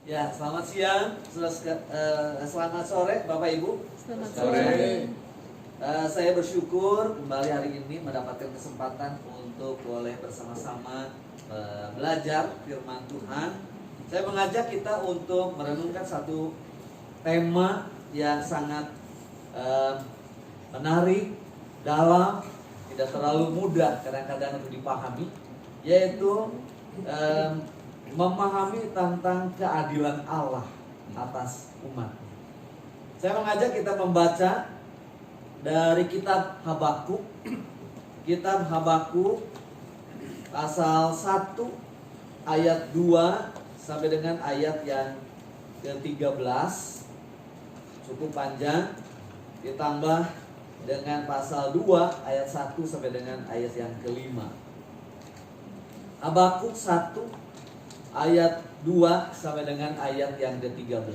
Ya, selamat siang, selamat sore Bapak Ibu. Selamat Sore. sore. Saya bersyukur kembali hari ini mendapatkan kesempatan untuk boleh bersama-sama belajar firman Tuhan. Saya mengajak kita untuk merenungkan satu tema yang sangat menarik, dalam, tidak terlalu mudah kadang-kadang untuk dipahami, yaitu memahami tentang keadilan Allah atas umatnya. Saya mengajak kita membaca dari kitab Habakuk. Kitab Habakuk pasal 1 ayat 2 sampai dengan ayat yang ke-13. Cukup panjang, ditambah dengan pasal 2 ayat 1 sampai dengan ayat yang ke-5. Habakuk 1 ayat 2 sampai dengan ayat yang ke-13.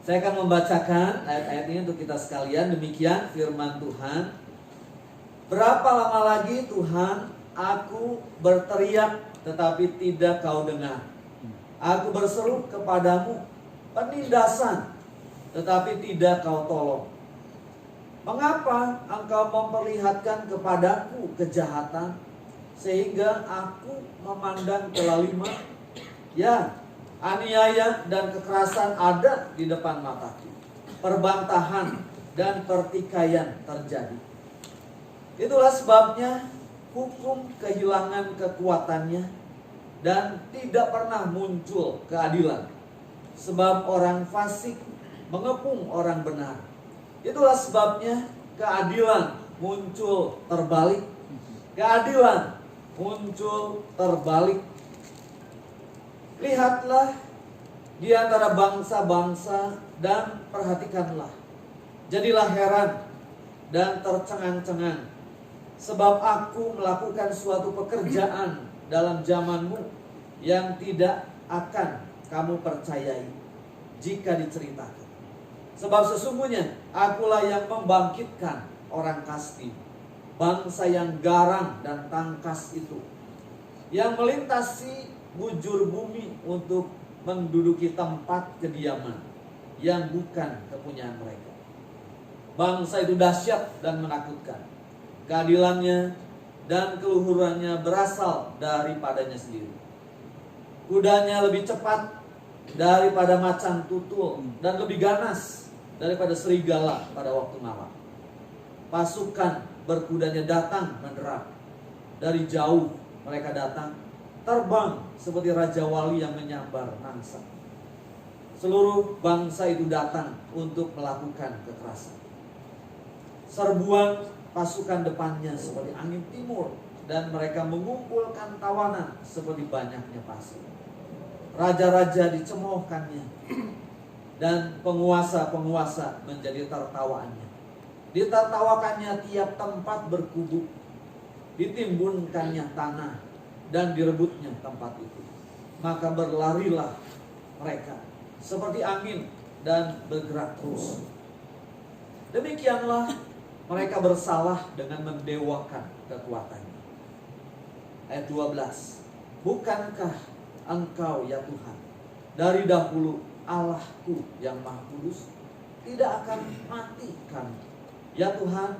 Saya akan membacakan ayat-ayat ini untuk kita sekalian. Demikian firman Tuhan. Berapa lama lagi Tuhan aku berteriak tetapi tidak kau dengar. Aku berseru kepadamu penindasan tetapi tidak kau tolong. Mengapa engkau memperlihatkan kepadaku kejahatan sehingga aku memandang kelaliman? Ya, aniaya dan kekerasan ada di depan mataku. Perbantahan dan pertikaian terjadi. Itulah sebabnya hukum kehilangan kekuatannya dan tidak pernah muncul keadilan. Sebab orang fasik mengepung orang benar. Itulah sebabnya keadilan muncul terbalik. Keadilan muncul terbalik. Lihatlah di antara bangsa-bangsa dan perhatikanlah. Jadilah heran dan tercengang-cengang. Sebab aku melakukan suatu pekerjaan dalam zamanmu yang tidak akan kamu percayai jika diceritakan. Sebab sesungguhnya akulah yang membangkitkan orang Kasdi, bangsa yang garang dan tangkas itu, yang melintasi bujur bumi untuk menduduki tempat kediaman yang bukan kepunyaan mereka. Bangsa itu dahsyat dan menakutkan. Keadilannya dan keluhurannya berasal daripadanya sendiri. Kudanya lebih cepat daripada macan tutul dan lebih ganas daripada serigala pada waktu malam. Pasukan berkudanya datang menderap. Dari jauh mereka datang, terbang seperti raja wali yang menyambar mangsa. Seluruh bangsa itu datang untuk melakukan kekerasan. Serbuan pasukan depannya seperti angin timur, dan mereka mengumpulkan tawanan seperti banyaknya pasir. Raja-raja dicemoohkannya, dan penguasa-penguasa menjadi tertawaannya. Ditertawakannya tiap tempat berkubu, ditimbunkannya tanah, dan direbutnya tempat itu. Maka berlarilah mereka seperti angin dan bergerak terus. Demikianlah mereka bersalah dengan mendewakan kekuatannya. Ayat 12. Bukankah engkau ya Tuhan dari dahulu Allahku yang Maha Kudus, tidak akan mati kami. Ya Tuhan,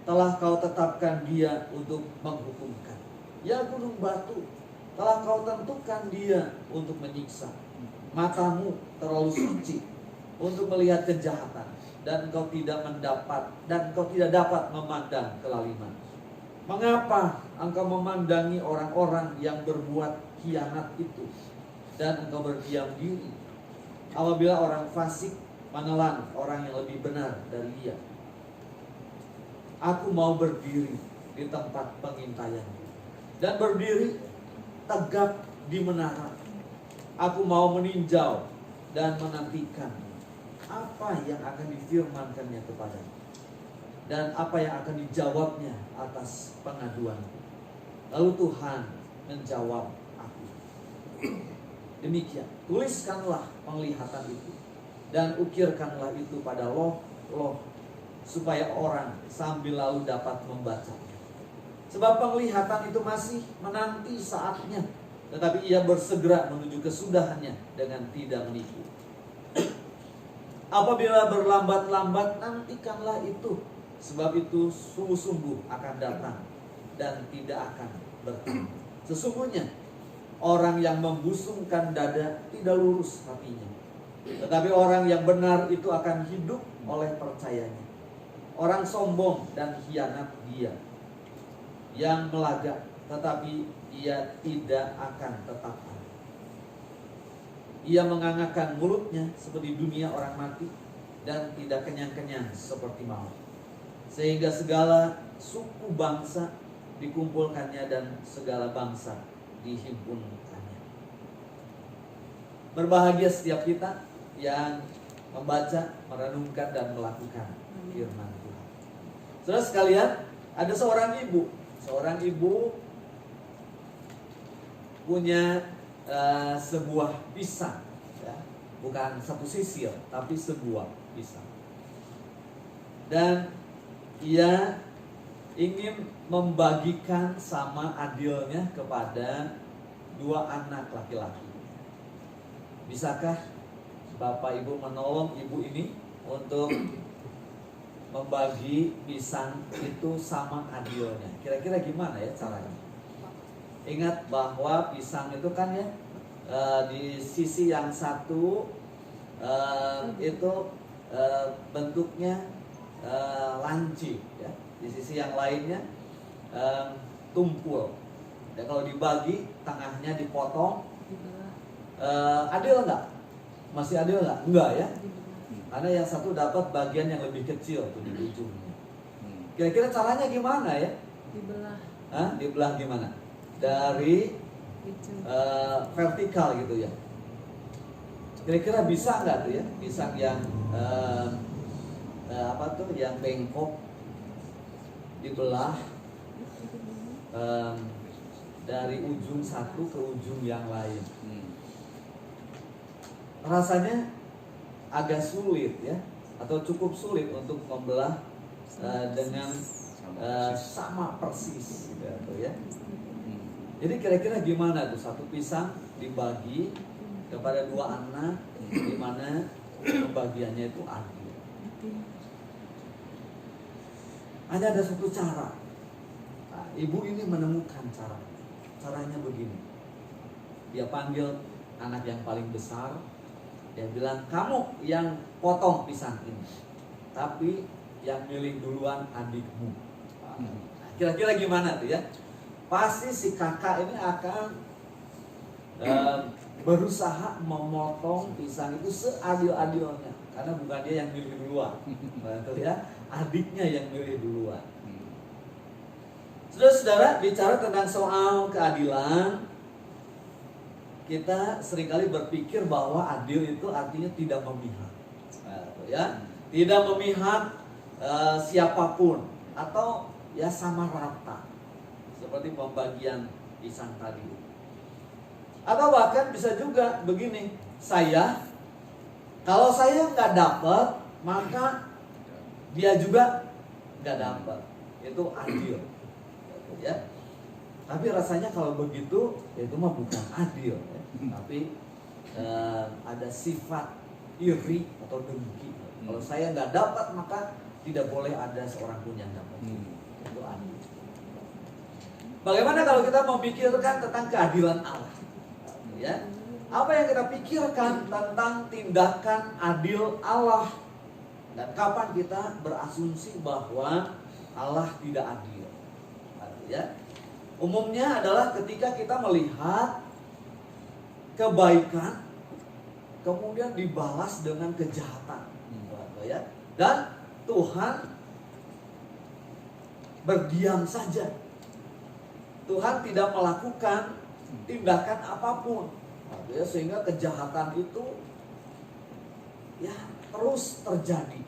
telah kau tetapkan dia untuk menghukumkan. Ya gunung batu, telah kau tentukan dia untuk menyiksa. Matamu terlalu suci untuk melihat kejahatan, dan engkau tidak dapat memandang kelaliman. Mengapa engkau memandangi orang-orang yang berbuat khianat itu, dan engkau berdiam diri apabila orang fasik menelan orang yang lebih benar dari dia? Aku mau berdiri di tempat pengintaianmu dan berdiri tegak di menara. Aku mau meninjau dan menantikan apa yang akan difirmankannya kepadamu, dan apa yang akan dijawabnya atas pengaduanku. Lalu Tuhan menjawab aku. Demikian, tuliskanlah penglihatan itu dan ukirkanlah itu pada loh-loh, supaya orang sambil lalu dapat membacanya. Sebab penglihatan itu masih menanti saatnya, tetapi ia bersegera menuju kesudahannya dengan tidak menipu. Apabila berlambat-lambat, nantikanlah itu, sebab itu sungguh-sungguh akan datang dan tidak akan bertemu. Sesungguhnya orang yang membusungkan dada tidak lurus hatinya, tetapi orang yang benar itu akan hidup oleh percayanya. Orang sombong dan hianat dia yang melagak, tetapi ia tidak akan tetap ada. Ia mengangakkan mulutnya seperti dunia orang mati, dan tidak kenyang-kenyang seperti maut. Sehingga segala suku bangsa dikumpulkannya dan segala bangsa dihimpunkannya. Berbahagia setiap kita yang membaca, merenungkan, dan melakukan firman Tuhan. Saudara sekalian, ada seorang ibu. Seorang ibu punya sebuah pisang, ya. Bukan satu sisil, tapi sebuah pisang. Dan ia ingin membagikan sama adilnya kepada 2 anak laki-laki. Bisakah Bapak Ibu menolong ibu ini untuk membagi pisang itu sama adilnya? Kira-kira gimana ya caranya? Ingat bahwa pisang itu kan ya, di sisi yang satu itu bentuknya lancip, ya. Di sisi yang lainnya tumpul. Ya, kalau dibagi tengahnya dipotong, adil nggak? Masih adil nggak? Enggak ya. Karena yang satu dapat bagian yang lebih kecil tuh di ujungnya. Kira-kira caranya gimana ya? Dibelah. Dibelah gimana? Dari vertikal gitu ya. Kira-kira bisa nggak tuh ya? Pisang yang yang bengkok dibelah dari ujung satu ke ujung yang lain. Rasanya agak sulit ya, atau cukup sulit untuk membelah dengan sama persis gitu ya. Jadi kira-kira gimana tuh satu pisang dibagi kepada 2 anak, di mana pembagiannya itu adil. Ada satu cara. Nah, ibu ini menemukan caranya begini. Dia panggil anak yang paling besar. Dia bilang, kamu yang potong pisang ini, tapi yang milih duluan adikmu. Nah, kira-kira gimana tuh ya? Pasti si kakak ini akan berusaha memotong pisang itu seadil-adilnya, karena bukan dia yang milih duluan, betul ya? Adiknya yang milih duluan. Saudara-saudara, bicara tentang soal keadilan, kita seringkali berpikir bahwa adil itu artinya tidak memihak, ya, tidak memihak siapapun, atau ya sama rata, seperti pembagian pisang tadi. Atau bahkan bisa juga begini, kalau saya nggak dapat, maka dia juga nggak dapat. Itu adil, ya. Tapi rasanya kalau begitu, itu mah bukan adil, ya. Tapi ada sifat iri atau dengki. Kalau saya nggak dapat, maka tidak boleh ada seorang pun yang dapat. Itu adil. Bagaimana kalau kita memikirkan tentang keadilan Allah? Ya, apa yang kita pikirkan tentang tindakan adil Allah? Dan kapan kita berasumsi bahwa Allah tidak adil? Ya, umumnya adalah ketika kita melihat kebaikan kemudian dibalas dengan kejahatan, ya. Dan Tuhan berdiam saja. Tuhan tidak melakukan tindakan apapun, ya, sehingga kejahatan itu ya terus terjadi.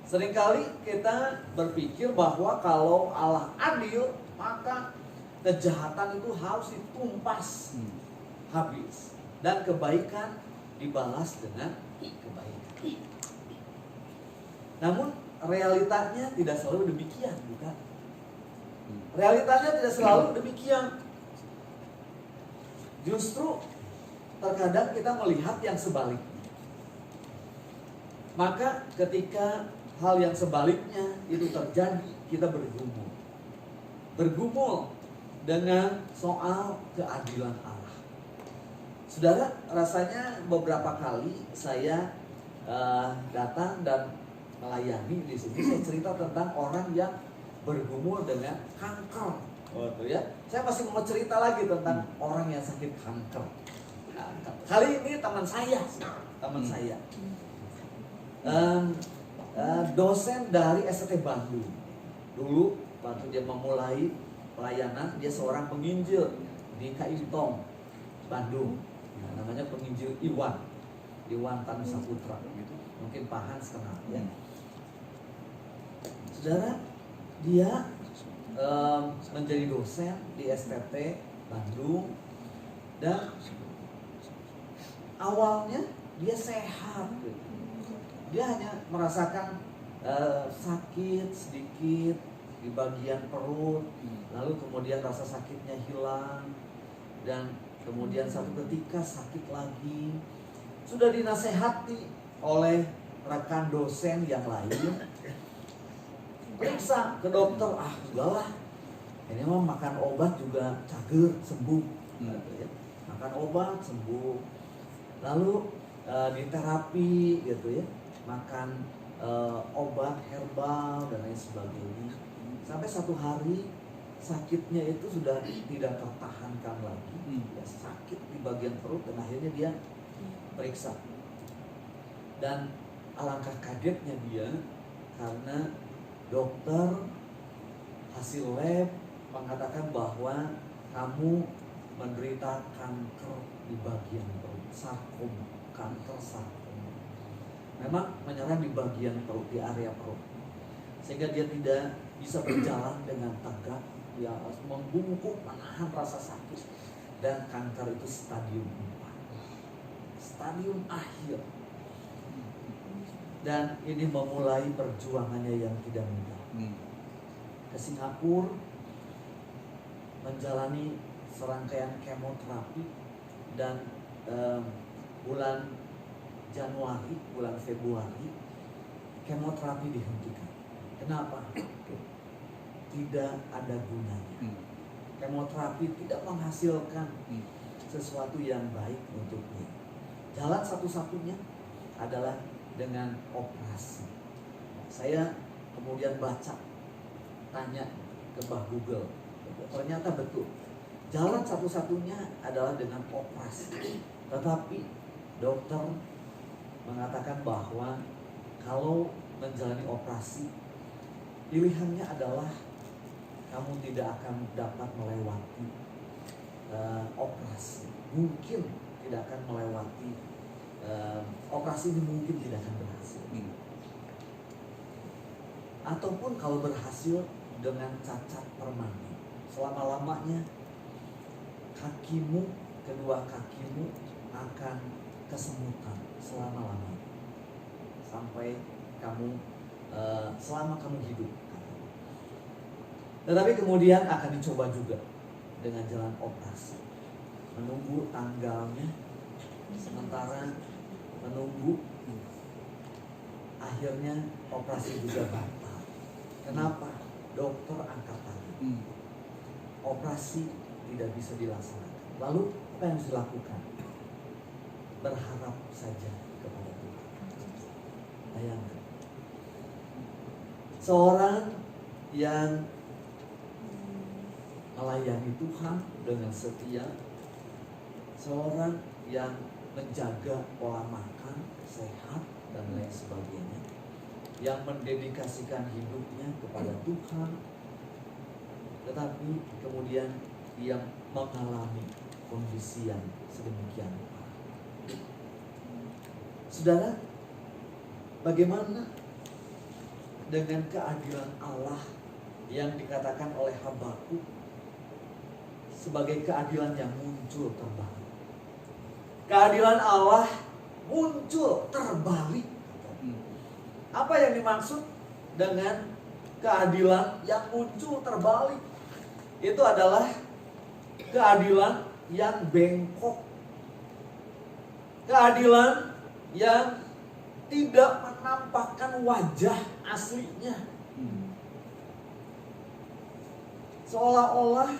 Seringkali kita berpikir bahwa kalau Allah adil, maka kejahatan itu harus ditumpas habis, dan kebaikan dibalas dengan kebaikan. Namun realitanya tidak selalu demikian, bukan? Realitanya tidak selalu demikian. Justru terkadang kita melihat yang sebaliknya. Maka ketika hal yang sebaliknya itu terjadi, kita bergumul. Bergumul dengan soal keadilan Allah. Saudara, rasanya beberapa kali saya datang dan melayani di sini. Saya cerita tentang orang yang bergumul dengan kanker. Ya. Saya masih mau cerita lagi tentang orang yang sakit kanker. Kali ini teman saya. Dosen dari ST Bandung. Dulu waktu dia memulai pelayanan, dia seorang penginjil di KI Tong, Bandung. Namanya penginjil Iwan Tanu Saputra. Mungkin Pak Hans kenal ya. Saudara, dia menjadi dosen di STT Bandung, dan awalnya dia sehat. Dia hanya merasakan sakit sedikit di bagian perut, lalu kemudian rasa sakitnya hilang, dan kemudian satu ketika sakit lagi. Sudah dinasehati oleh rekan dosen yang lain, periksa ke dokter, udahlah, ini mah makan obat juga cager sembuh, makan obat sembuh, lalu diterapi gitu ya, makan obat herbal dan lain sebagainya, sampai satu hari sakitnya itu sudah tidak tertahankan lagi, ya, sakit di bagian perut, dan akhirnya dia periksa, dan alangkah kagetnya dia karena dokter hasil lab mengatakan bahwa kamu menderita kanker di bagian perut, sarkoma, kanker sarkoma. Memang menyerang di bagian perut, di area perut, sehingga dia tidak bisa berjalan dengan tegak, dia harus membungkuk menahan rasa sakit, dan kanker itu stadium 4, stadium akhir. Dan ini memulai perjuangannya yang tidak mudah. Ke Singapura, menjalani serangkaian kemoterapi, dan bulan Januari, bulan Februari, kemoterapi dihentikan. Kenapa? Tidak ada gunanya. Kemoterapi tidak menghasilkan sesuatu yang baik untuknya. Jalan satu-satunya adalah dengan operasi. Saya kemudian baca, tanya ke Mbah Google, ternyata betul. Jalan satu-satunya adalah dengan operasi. Tetapi dokter mengatakan bahwa kalau menjalani operasi, pilihannya adalah kamu tidak akan dapat melewati operasi. Mungkin tidak akan melewati operasi ini, mungkin tidak akan berhasil. Ataupun kalau berhasil dengan cacat permanen, selama-lamanya kakimu, kedua kakimu akan kesemutan selama-lamanya sampai kamu selama kamu hidup. Tetapi kemudian akan dicoba juga dengan jalan operasi, menunggu tanggalnya, sementara menunggu, akhirnya operasi juga batal. Kenapa? Dokter angkat tangan, operasi tidak bisa dilaksanakan. Lalu apa yang harus dilakukan? Berharap saja kepada Tuhan. Bayangkan, seorang yang melayani Tuhan dengan setia, seorang yang menjaga pola makan sehat dan lain sebagainya, yang mendedikasikan hidupnya kepada Tuhan, tetapi kemudian dia mengalami kondisi yang sedemikian parah. Saudara, bagaimana dengan keadilan Allah yang dikatakan oleh Habakuk sebagai keadilan yang muncul terbalik? Keadilan Allah muncul terbalik. Apa yang dimaksud dengan keadilan yang muncul terbalik? itu adalah keadilan yang bengkok. Keadilan yang tidak menampakkan wajah aslinya. Seolah-olah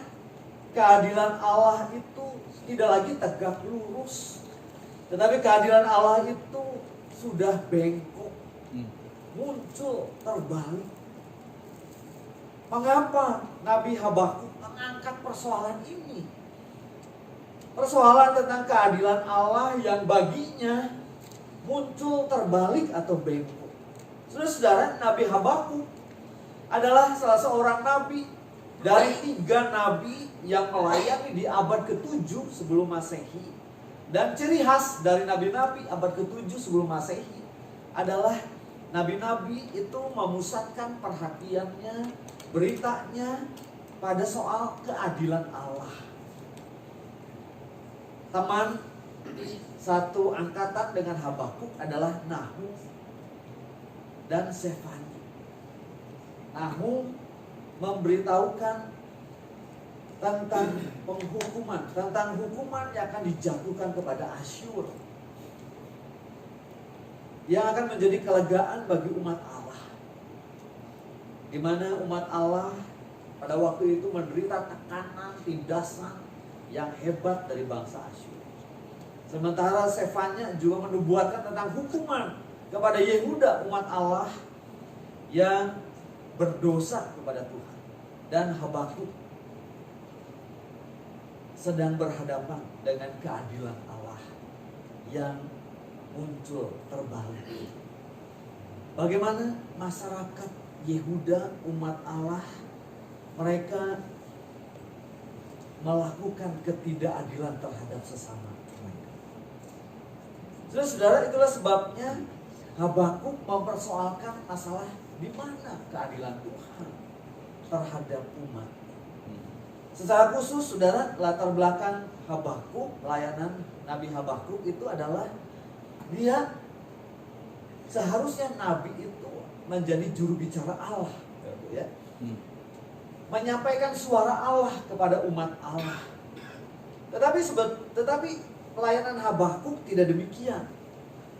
keadilan Allah itu tidak lagi tegak lurus, tetapi keadilan Allah itu sudah bengkok, muncul terbalik. Mengapa Nabi Habakuk mengangkat persoalan ini? Persoalan tentang keadilan Allah yang baginya muncul terbalik atau bengkok. Saudara-saudara, Nabi Habakuk adalah salah seorang nabi dari 3 nabi yang melayani di abad ke-7 sebelum Masehi. Dan ciri khas dari nabi-nabi abad ke-7 sebelum Masehi adalah nabi-nabi itu memusatkan perhatiannya, beritanya pada soal keadilan Allah. Teman satu angkatan dengan Habakuk adalah Nahum dan Sefani. Nahum memberitahukan tentang penghukuman, tentang hukuman yang akan dijatuhkan kepada Asyur, yang akan menjadi kelegaan bagi umat Allah, di mana umat Allah pada waktu itu menderita tekanan, tindasan yang hebat dari bangsa Asyur. Sementara Sefanya juga menubuatkan tentang hukuman kepada Yehuda, umat Allah yang berdosa kepada Tuhan. Dan Habakuk sedang berhadapan dengan keadilan Allah yang muncul terbalik. Bagaimana masyarakat Yehuda, umat Allah, mereka melakukan ketidakadilan terhadap sesama mereka. Saudara, itulah sebabnya Habakuk mempersoalkan masalah di mana keadilan Tuhan terhadap umat. Secara khusus, saudara, latar belakang Habakuk, pelayanan Nabi Habakuk itu adalah dia seharusnya nabi itu menjadi juru bicara Allah, ya. Menyampaikan suara Allah kepada umat Allah. Tetapi pelayanan Habakuk tidak demikian.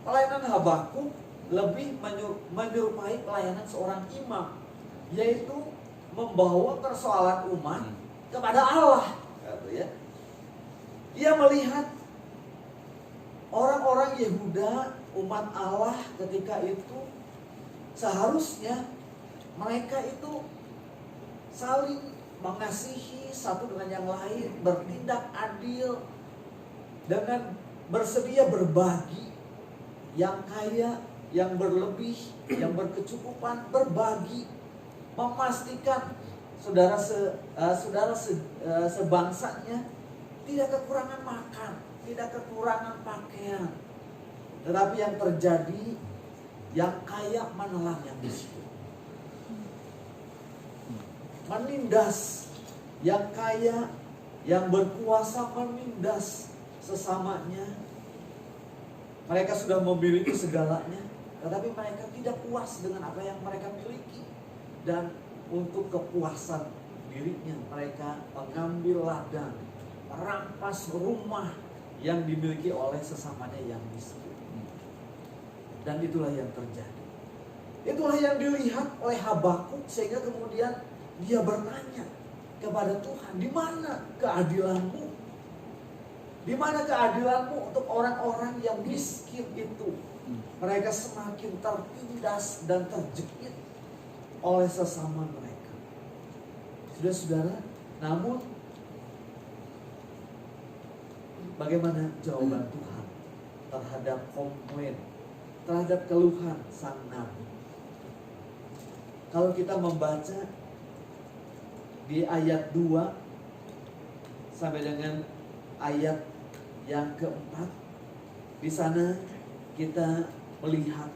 Pelayanan Habakuk lebih menyerupai pelayanan seorang imam, yaitu membawa persoalan umat kepada Allah, ya. Dia melihat orang-orang Yehuda, umat Allah ketika itu seharusnya mereka itu saling mengasihi satu dengan yang lain, bertindak adil, dengan bersedia berbagi, yang kaya, yang berlebih, yang berkecukupan, berbagi, memastikan saudara sebangsanya tidak kekurangan makan, tidak kekurangan pakaian. Tetapi yang terjadi, yang kaya menelan yang miskin, menindas yang kaya, yang berkuasa menindas sesamanya. Mereka sudah memiliki segalanya, tetapi mereka tidak puas dengan apa yang mereka miliki. Dan untuk kepuasan dirinya, mereka mengambil ladang, merampas rumah yang dimiliki oleh sesamanya yang miskin. Dan itulah yang terjadi. Itulah yang dilihat oleh Habakuk, sehingga kemudian dia bertanya kepada Tuhan, di mana keadilanmu? Di mana keadilanmu untuk orang-orang yang miskin itu? Mereka semakin tertindas dan terjepit oleh sesama mereka. Saudara-saudara, namun bagaimana jawaban Tuhan terhadap komplain, terhadap keluhan sang nabi? Kalau kita membaca di ayat 2 sampai dengan ayat yang keempat, di sana kita melihat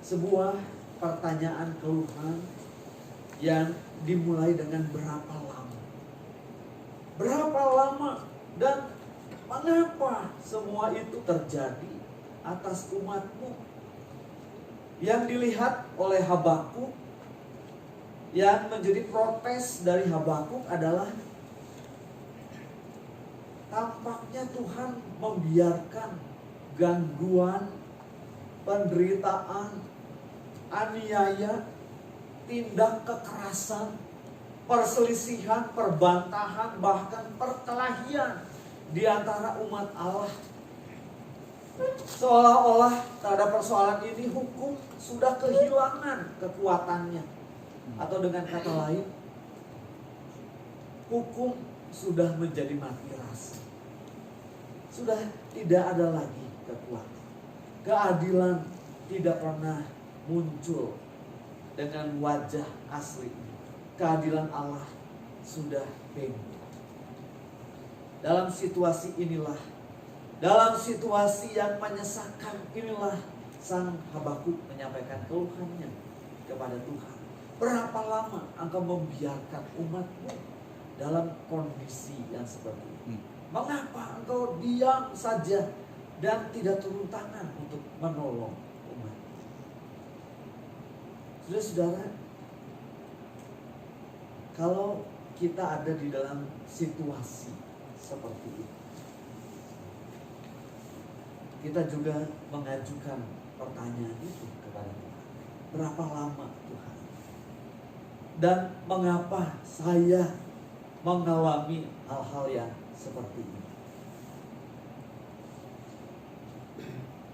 sebuah pertanyaan keluhan yang dimulai dengan berapa lama? Berapa lama dan mengapa semua itu terjadi atas umatmu? Yang dilihat oleh Habakuk yang menjadi protes dari Habakuk adalah tampaknya Tuhan membiarkan gangguan, penderitaan, aniaya, tindak kekerasan, perselisihan, perbantahan, bahkan perkelahian di antara umat Allah. Seolah-olah terhadap persoalan ini hukum sudah kehilangan kekuatannya. Atau dengan kata lain, hukum sudah menjadi mati rasa. Sudah tidak ada lagi kekuatan. Keadilan tidak pernah muncul dengan wajah asli. Keadilan Allah sudah bengkok. Dalam situasi inilah, dalam situasi yang menyesakan inilah, sang Habakuk menyampaikan keluhannya kepada Tuhan. Berapa lama engkau membiarkan umatmu dalam kondisi yang seperti ini? Mengapa engkau diam saja dan tidak turun tangan untuk menolong umat? Saudara-saudara, kalau kita ada di dalam situasi seperti itu, kita juga mengajukan pertanyaan itu kepada Tuhan. Berapa lama Tuhan? Dan mengapa saya mengalami hal-hal yang seperti ini?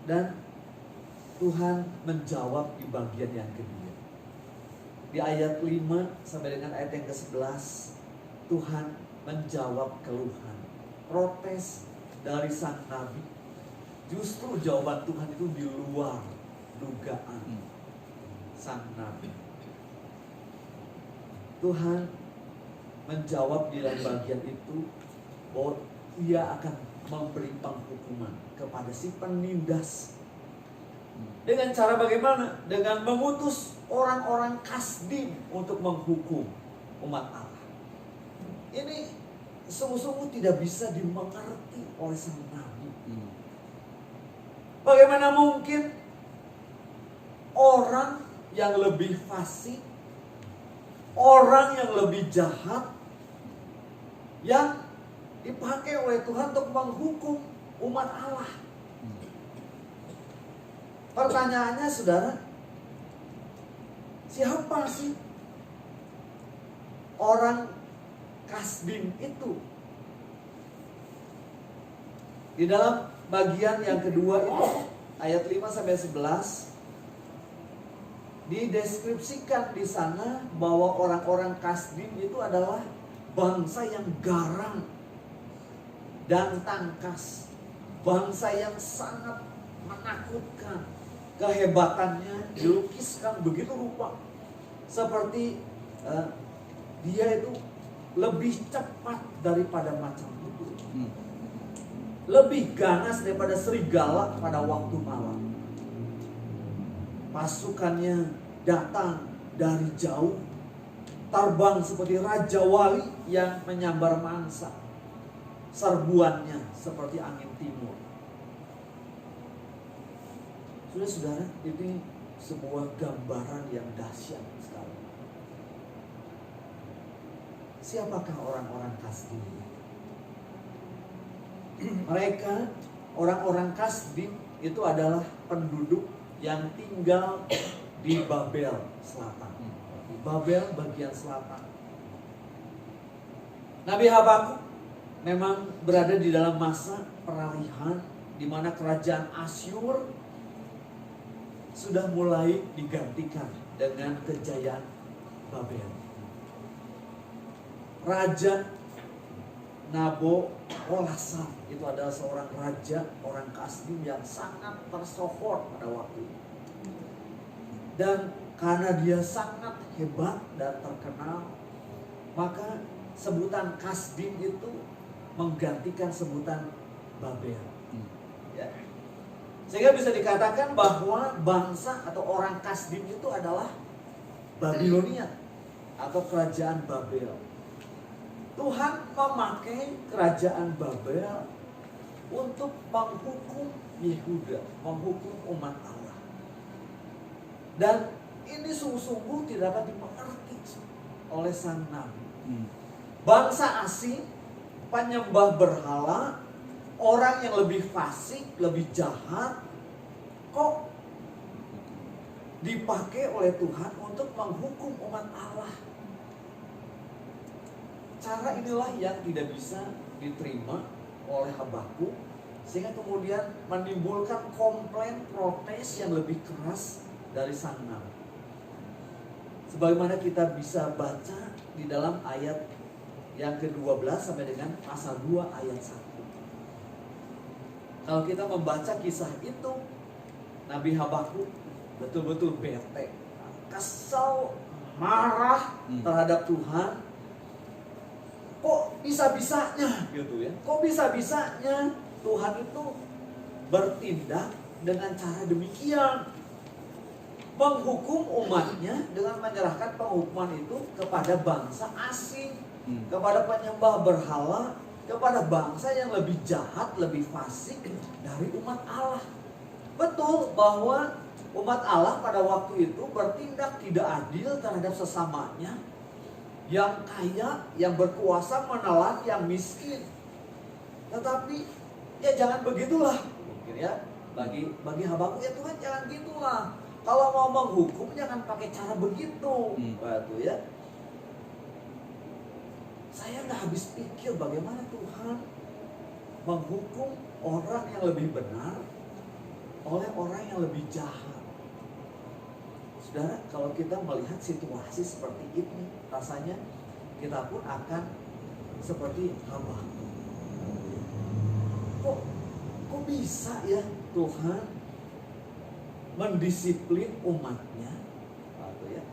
Dan Tuhan menjawab di bagian yang kedua. Di ayat 5 sampai dengan ayat yang ke-11, Tuhan menjawab keluhan, protes dari sang nabi. Justru jawaban Tuhan itu di luar dugaan sang nabi. Tuhan menjawab di dalam bagian itu bahwa Ia akan memberi penghukuman kepada si penindas. Dengan cara bagaimana? Dengan mengutus orang-orang Kasdim untuk menghukum umat Allah. Ini sungguh-sungguh tidak bisa dimengerti oleh sang nabi. Bagaimana mungkin orang yang lebih fasik, orang yang lebih jahat, yang dipakai oleh Tuhan untuk menghukum umat Allah? Pertanyaannya, saudara, siapa sih orang Kasdim itu? Di dalam bagian yang kedua itu, ayat 5 sampai 11, dideskripsikan di sana bahwa orang-orang Kasdim itu adalah bangsa yang garang dan tangkas, bangsa yang sangat menakutkan. Kehebatannya dilukiskan begitu rupa, seperti dia itu lebih cepat daripada macan tutul, lebih ganas daripada serigala pada waktu malam. Pasukannya datang dari jauh, terbang seperti raja wali yang menyambar mangsa. Serbuannya seperti angin timur. Saudara-saudara, ini sebuah gambaran yang dahsyat sekali. Siapakah orang-orang Kasdim? Mereka, orang-orang Kasdim itu adalah penduduk yang tinggal di Babel Selatan. Di Babel bagian selatan. Nabi Habakuk memang berada di dalam masa peralihan di mana kerajaan Asyur sudah mulai digantikan dengan kejayaan Babel. Raja Nabopolassar itu adalah seorang raja orang Kasdim yang sangat tersohor pada waktu itu. Dan karena dia sangat hebat dan terkenal, maka sebutan Kasdim itu menggantikan sebutan Babel. Ya. Sehingga bisa dikatakan bahwa bangsa atau orang Kasdim itu adalah Babilonia atau kerajaan Babel. Tuhan memakai kerajaan Babel untuk menghukum Yehuda, menghukum umat Allah. Dan ini sungguh-sungguh tidak dapat dimengerti oleh sang nabi. Bangsa asing, penyembah berhala, orang yang lebih fasik, lebih jahat, kok dipakai oleh Tuhan untuk menghukum umat Allah. Cara inilah yang tidak bisa diterima oleh Habakuk, sehingga kemudian menimbulkan komplain, protes yang lebih keras dari sang nabi. Sebagaimana kita bisa baca di dalam ayat yang ke-12 sampai dengan pasal 2 ayat 1. Kalau kita membaca kisah itu, Nabi Habakuk betul-betul bete, kesal, marah terhadap Tuhan. Kok bisa-bisanya gitu ya? Kok bisa-bisanya Tuhan itu bertindak dengan cara demikian, menghukum umatnya dengan menyerahkan penghukuman itu kepada bangsa asing, kepada penyembah berhala, kepada bangsa yang lebih jahat, lebih fasik dari umat Allah. Betul bahwa umat Allah pada waktu itu bertindak tidak adil terhadap sesamanya, yang kaya, yang berkuasa menelan yang miskin. Tetapi ya jangan begitulah, mungkin ya bagi Habakuk, ya Tuhan jangan gitulah. Kalau mau menghukum jangan pakai cara begitu, gitu ya. Saya nggak habis pikir bagaimana Tuhan menghukum orang yang lebih benar oleh orang yang lebih jahat. Saudara, kalau kita melihat situasi seperti ini, rasanya kita pun akan seperti Habakuk. Kok bisa ya Tuhan mendisiplin umatnya, atau ya,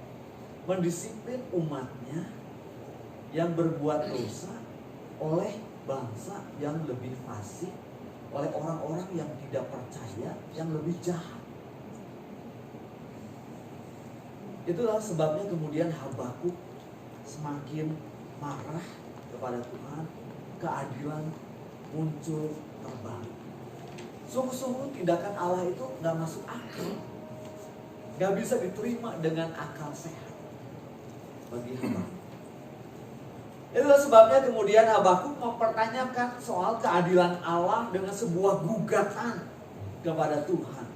mendisiplin umatnya yang berbuat dosa oleh bangsa yang lebih fasik, oleh orang-orang yang tidak percaya, yang lebih jahat. Itulah sebabnya kemudian Habakuk semakin marah kepada Tuhan, keadilan muncul terbalik. Sungguh-sungguh tindakan Allah itu gak masuk akal, gak bisa diterima dengan akal sehat bagi Habakuk. Itulah sebabnya kemudian Habakuk mempertanyakan soal keadilan Allah dengan sebuah gugatan kepada Tuhan.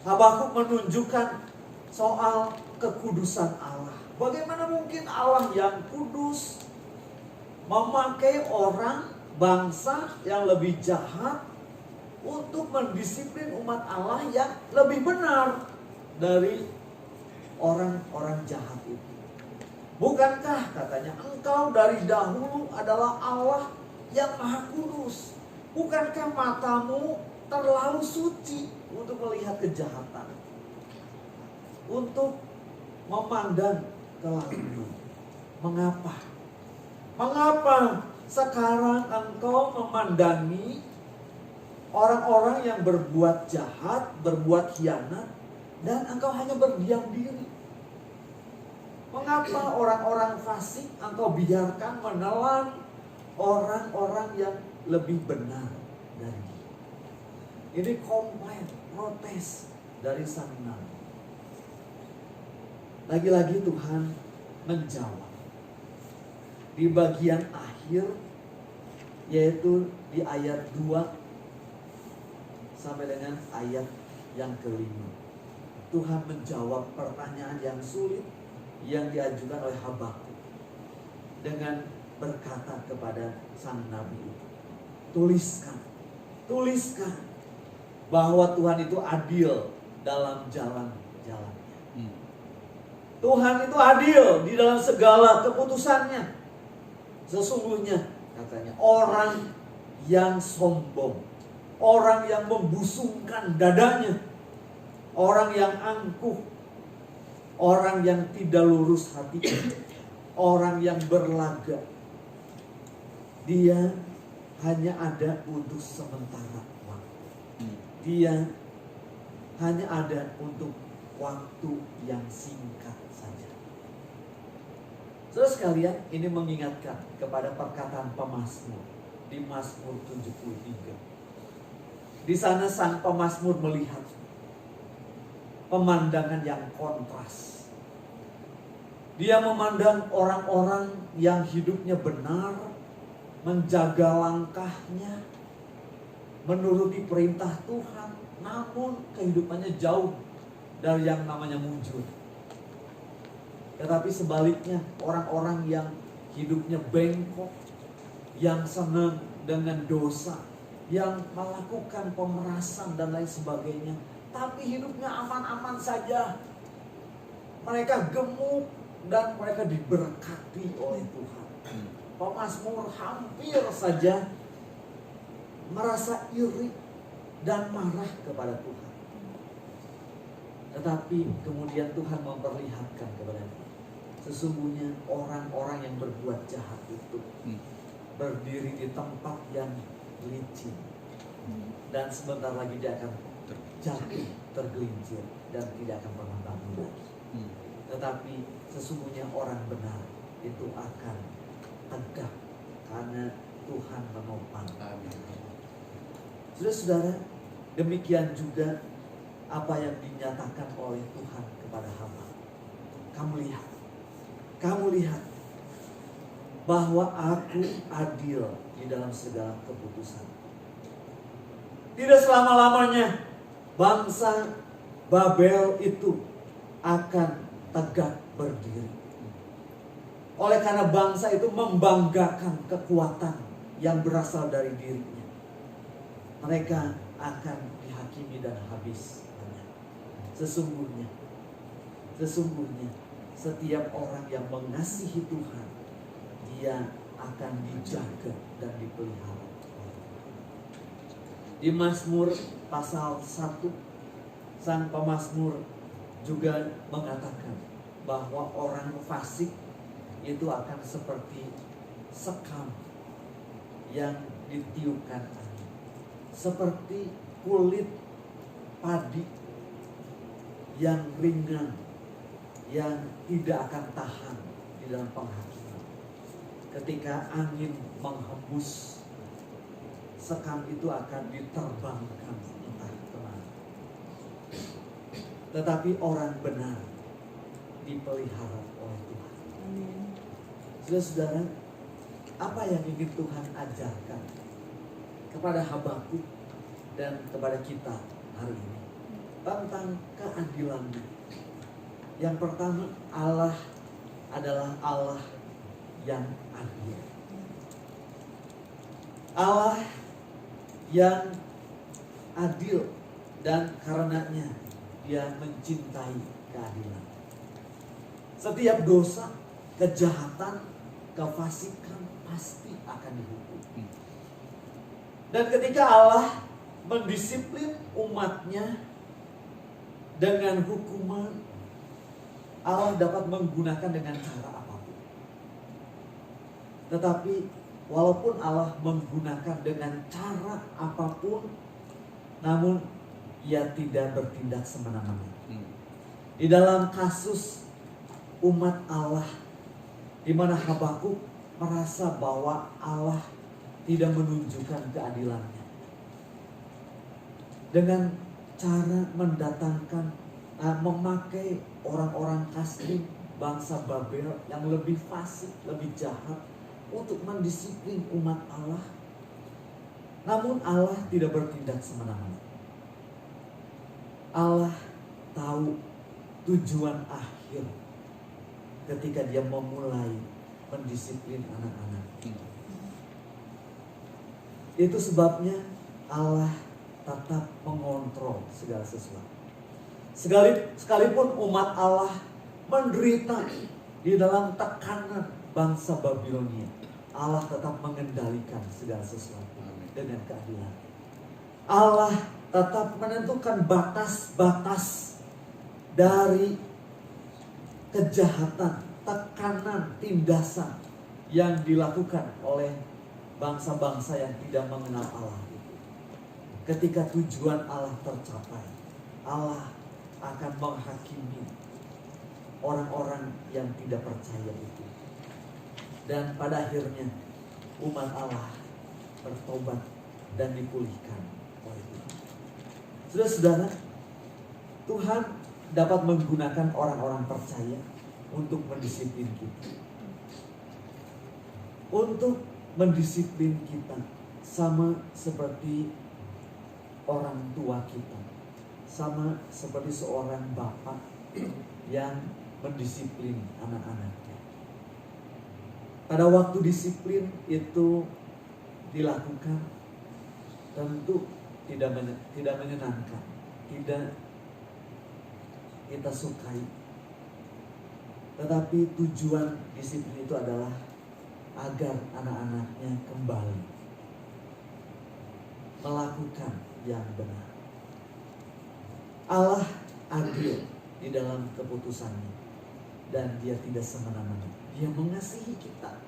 Habakuk menunjukkan soal kekudusan Allah. Bagaimana mungkin Allah yang kudus memakai orang bangsa yang lebih jahat untuk mendisiplin umat Allah yang lebih benar dari orang-orang jahat itu? Bukankah katanya engkau dari dahulu adalah Allah yang maha kudus? Bukankah matamu terlalu suci untuk melihat kejahatan, untuk memandang kelakuan? Mengapa sekarang engkau memandangi orang-orang yang berbuat jahat, berbuat khianat, dan engkau hanya berdiam diri? Mengapa orang-orang fasik engkau biarkan menelan orang-orang yang lebih benar dari dia? Ini komplain, protes dari sang nabi. Lagi-lagi Tuhan menjawab di bagian akhir, yaitu di ayat 2 sampai dengan ayat yang ke-5. Tuhan menjawab pertanyaan yang sulit yang diajukan oleh Habakuk dengan berkata kepada sang nabi itu, tuliskan bahwa Tuhan itu adil dalam jalan-jalannya. Tuhan itu adil di dalam segala keputusannya. Sesungguhnya katanya, orang yang sombong, orang yang membusungkan dadanya, orang yang angkuh, orang yang tidak lurus hati, orang yang berlaga, dia hanya ada untuk sementara waktu. Dia hanya ada untuk waktu yang singkat saja. Saudara sekalian, ini mengingatkan kepada perkataan pemazmur di Mazmur 73. Di sana sang pemazmur melihat pemandangan yang kontras. Dia memandang orang-orang yang hidupnya benar, menjaga langkahnya, menuruti perintah Tuhan, namun kehidupannya jauh dari yang namanya mujur. Tetapi sebaliknya, orang-orang yang hidupnya bengkok, yang senang dengan dosa, yang melakukan pemerasan dan lain sebagainya, tapi hidupnya aman-aman saja. Mereka gemuk dan mereka diberkati oleh Tuhan. Pemazmur hampir saja merasa iri dan marah kepada Tuhan. Tetapi kemudian Tuhan memperlihatkan kepada dia, sesungguhnya orang-orang yang berbuat jahat itu berdiri di tempat yang licin, dan sebentar lagi dia akan jatuh, tergelincir, dan tidak akan pernah bangun lagi. Tetapi sesungguhnya orang benar itu akan tegak karena Tuhan menopang. Saudara-saudara, demikian juga apa yang dinyatakan oleh Tuhan kepada hamba. Kamu lihat bahwa aku adil di dalam segala keputusan. Tidak selama-lamanya bangsa Babel itu akan tegak berdiri. Oleh karena bangsa itu membanggakan kekuatan yang berasal dari dirinya, mereka akan dihakimi dan habis. Sesungguhnya setiap orang yang mengasihi Tuhan, dia akan dijaga dan dipelihara. Di Mazmur pasal 1, sang pemazmur juga mengatakan bahwa orang fasik itu akan seperti sekam yang ditiupkan angin, seperti kulit padi yang ringan, yang tidak akan tahan di dalam penghakiman. Ketika angin menghembus, sekam itu akan diterbangkan entah kemana. Tetapi orang benar dipelihara oleh Tuhan. Saudara-saudara, apa yang ingin Tuhan ajarkan kepada Habakuk dan kepada kita hari ini tentang keadilannya? Yang pertama, Allah adalah Allah yang adil. Allah yang adil, dan karenanya Dia mencintai keadilan. Setiap dosa, kejahatan, kefasikan pasti akan dihukum. Dan ketika Allah mendisiplin umatnya dengan hukuman, Allah dapat menggunakan dengan cara apapun. Tetapi walaupun Allah menggunakan dengan cara apapun, namun Ia tidak bertindak semena-mena. Di dalam kasus umat Allah, di mana Habakuk merasa bahwa Allah tidak menunjukkan keadilannya, dengan cara mendatangkan, memakai orang-orang Kasdim, bangsa Babel yang lebih fasik, lebih jahat, untuk mendisiplin umat Allah. Namun Allah tidak bertindak semena-mena. Allah tahu tujuan akhir ketika Dia memulai mendisiplin anak-anak. Itu sebabnya Allah tetap mengontrol segala sesuatu. Sekalipun umat Allah menderita di dalam tekanan bangsa Babilonia, Allah tetap mengendalikan segala sesuatu dengan keadilan. Allah tetap menentukan batas-batas dari kejahatan, tekanan, tindasan yang dilakukan oleh bangsa-bangsa yang tidak mengenal Allah itu. Ketika tujuan Allah tercapai, Allah akan menghakimi orang-orang yang tidak percaya itu. Dan pada akhirnya umat Allah bertobat dan dipulihkan oleh Tuhan. Saudara-saudara, Tuhan dapat menggunakan orang-orang percaya untuk mendisiplin kita. Untuk mendisiplin kita sama seperti orang tua kita, sama seperti seorang bapak yang mendisiplin anak-anaknya. Pada waktu disiplin itu dilakukan, tentu tidak menyenangkan, tidak kita sukai. Tetapi tujuan disiplin itu adalah agar anak-anaknya kembali melakukan yang benar. Allah adil di dalam keputusannya, dan Dia tidak semena-mena. Dia mengasihi kita.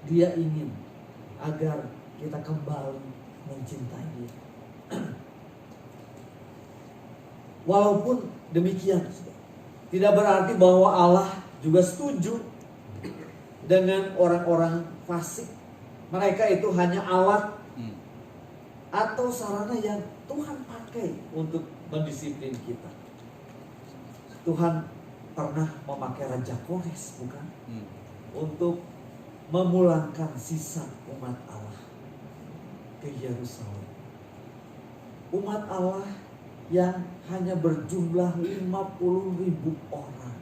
Dia ingin agar kita kembali mencintai Dia. Walaupun demikian, tidak berarti bahwa Allah juga setuju dengan orang-orang fasik. Mereka itu hanya alat atau sarana yang Tuhan pakai untuk mendisiplin kita. Tuhan pernah memakai Raja Kores, bukan? Untuk memulangkan sisa umat Allah ke Yerusalem. Umat Allah yang hanya berjumlah 50.000 orang,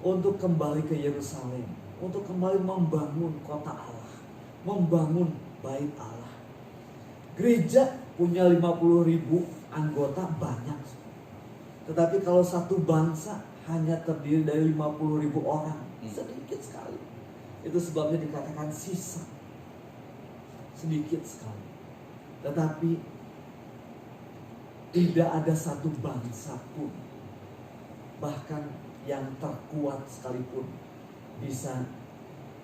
untuk kembali ke Yerusalem, untuk kembali membangun kota Allah, membangun bait Allah. Gereja punya 50.000 anggota banyak, tetapi kalau satu bangsa hanya terdiri dari 50.000 orang, sedikit sekali. Itu sebabnya dikatakan sisa, sedikit sekali. Tetapi tidak ada satu bangsa pun, bahkan yang terkuat sekalipun, bisa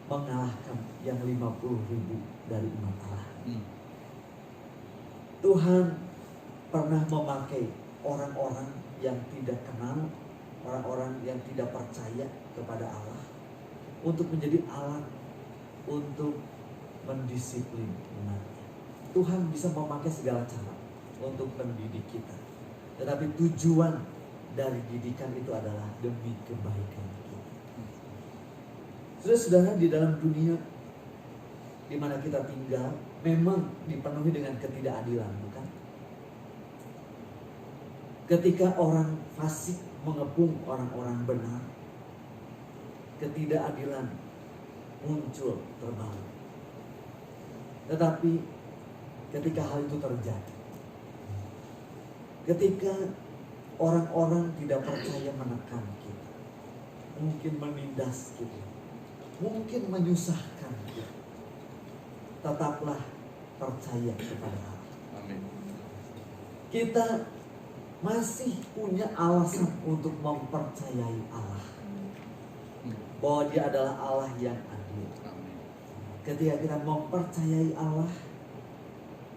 mengalahkan yang 50.000 dari umat Allah. Tuhan pernah memakai orang-orang yang tidak kenal, orang-orang yang tidak percaya kepada Allah, untuk menjadi alat untuk mendisiplin umatnya. Tuhan bisa memakai segala cara untuk mendidik kita, tetapi tujuan dari didikan itu adalah demi kebaikan kita. Saudara-saudara, di dalam dunia di mana kita tinggal memang dipenuhi dengan ketidakadilan, bukan? Ketika orang fasik mengepung orang-orang benar, ketidakadilan muncul terbang. Tetapi ketika hal itu terjadi, ketika orang-orang tidak percaya menekan kita, mungkin menindas kita, mungkin menyusahkan kita, tetaplah percaya kepada Allah. Amin. Kita masih punya alasan untuk mempercayai Allah, bahwa Dia adalah Allah yang adil. Ketika kita mempercayai Allah,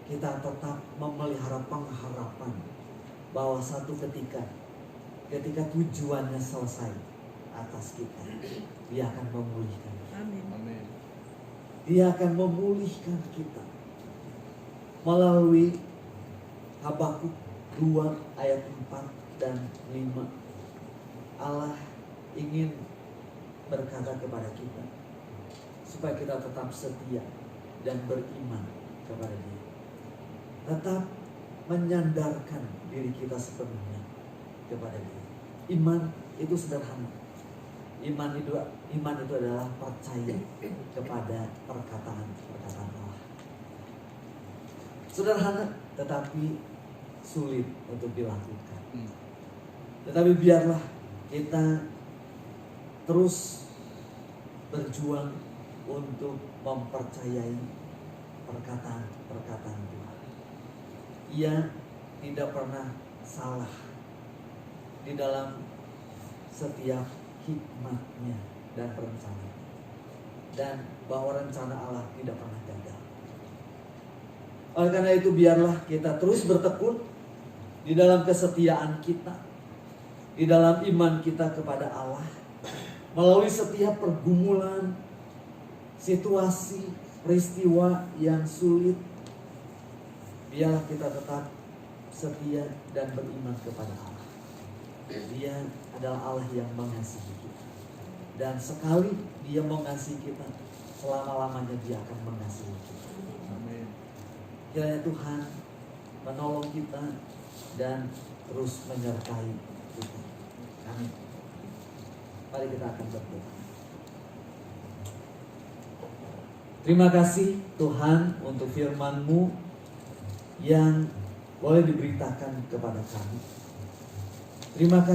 kita tetap memelihara pengharapan bahwa satu ketika tujuannya selesai atas kita, Dia akan memulihkan kita. Amin. Dia akan memulihkan kita melalui Habakuk 2 ayat 4 dan 5. Allah ingin berkata kepada kita supaya kita tetap setia dan beriman kepada Dia, tetap menyandarkan diri kita sepenuhnya kepada Dia. Iman itu sederhana. Iman itu adalah percaya kepada perkataan Allah. Sederhana tetapi sulit untuk dilakukan. Tetapi biarlah kita terus berjuang untuk mempercayai perkataan Tuhan. Ia tidak pernah salah di dalam setiap hikmatnya dan rencananya, dan bahwa rencana Allah tidak pernah gagal. Oleh karena itu biarlah kita terus bertekun di dalam kesetiaan kita, di dalam iman kita kepada Allah, melalui setiap pergumulan, situasi, peristiwa yang sulit. Biarlah kita tetap setia dan beriman kepada Allah. Dia adalah Allah yang mengasihi kita. Dan sekali Dia mengasihi kita, selama-lamanya Dia akan mengasihi kita. Amin. Kiranya Tuhan menolong kita dan terus menyertai kita. Amin. Mari kita akan berdoa. Terima kasih Tuhan untuk firman-Mu yang boleh diberitakan kepada kami. Terima kasih.